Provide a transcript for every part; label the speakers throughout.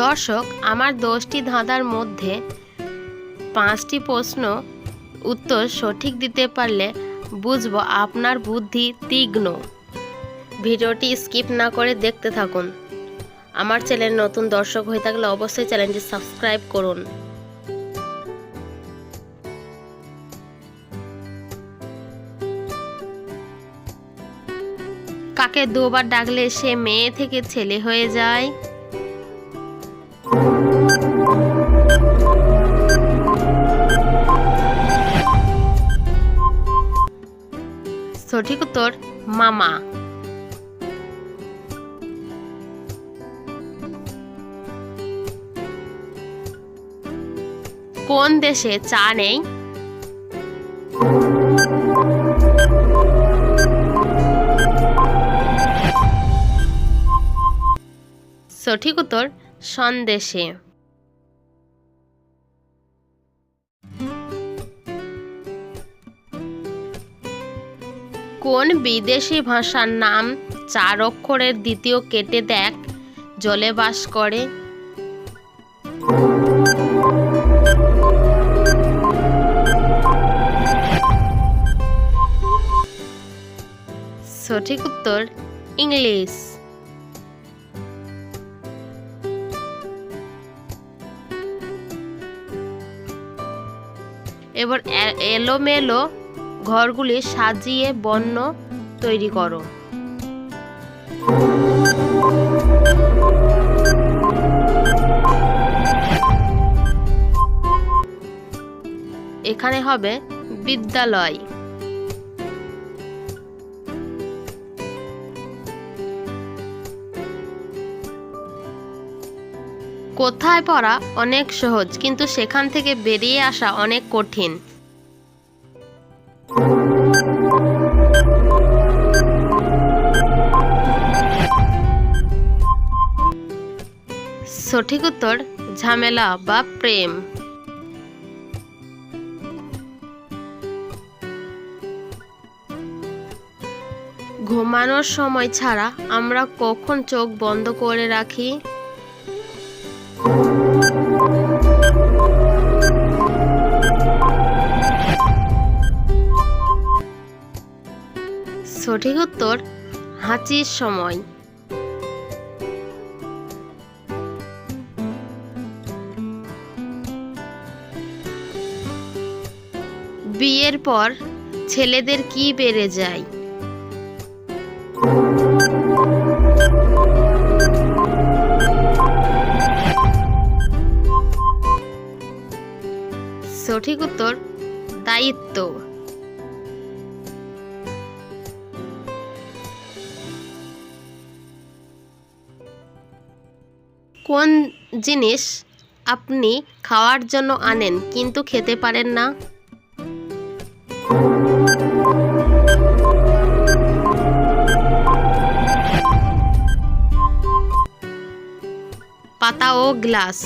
Speaker 1: দর্শক, আমার 10টি ধাঁধার মধ্যে 5টি প্রশ্ন উত্তর সঠিক দিতে পারলে বুঝবো আপনার বুদ্ধি তীক্ষ্ণ। ভিডিওটি স্কিপ না করে দেখতে থাকুন। আমার চ্যানেল নতুন দর্শক হয়ে থাকলে অবশ্যই চ্যানেলটি সাবস্ক্রাইব করুন। কাকে দুবার ডাকলে সে মেয়ে থেকে ছেলে হয়ে যায়? সঠিক উত্তর মামা। কোন দেশে চা নেই? সঠিক উত্তর সন্দেশে। কোন বিদেশি ভাষার নাম 4 অক্ষরের দ্বিতীয় কেটে দেখ জলে বাস করে? সঠিক উত্তর ইংলিশ। এবার এলোমেলো ঘরগুলি সাজিয়ে বর্ণ তৈরি করো। এখানে হবে বিদ্যালয়। কোথায় পড়া অনেক সহজ, কিন্তু সেখান থেকে বেরিয়ে আসা অনেক কঠিন? সঠিক উত্তর ঝামেলা বা প্রেম। ঘুমানোর সময় ছাড়া আমরা কখন চোখ বন্ধ করে রাখি? সঠিক উত্তর হাঁচির সময়। বিয়ের পর ছেলেদের কি বেড়ে যায়? সঠিক উত্তর দায়িত্ব। কোন জিনিস আপনি খাওয়ার জন্য আনেন কিন্তু খেতে পারেন না? পাতা ও গ্লাস।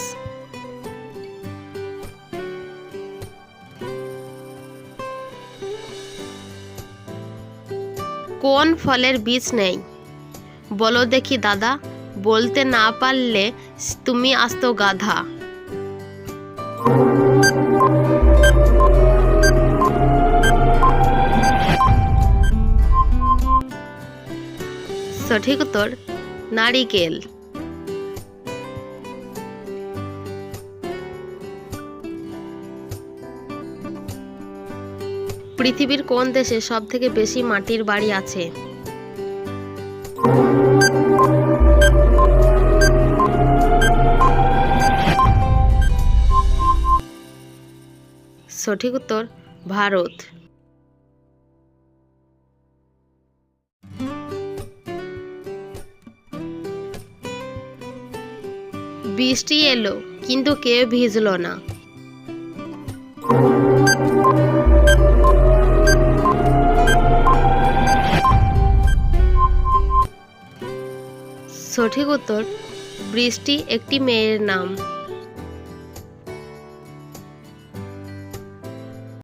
Speaker 1: কোন ফলের বীজ নেই? বলো দেখি দাদা, বলতে না পারলে তুমি আস্ত গাধা। সঠিক উত্তর নারিকেল। পৃথিবীর কোন দেশে সবথেকে বেশি মাটির বাড়ি আছে? সঠিক উত্তর ভারত। বৃষ্টি এলো কিন্তু কেউ ভিজলো না। সঠিক উত্তর বৃষ্টি একটি মেয়ের নাম।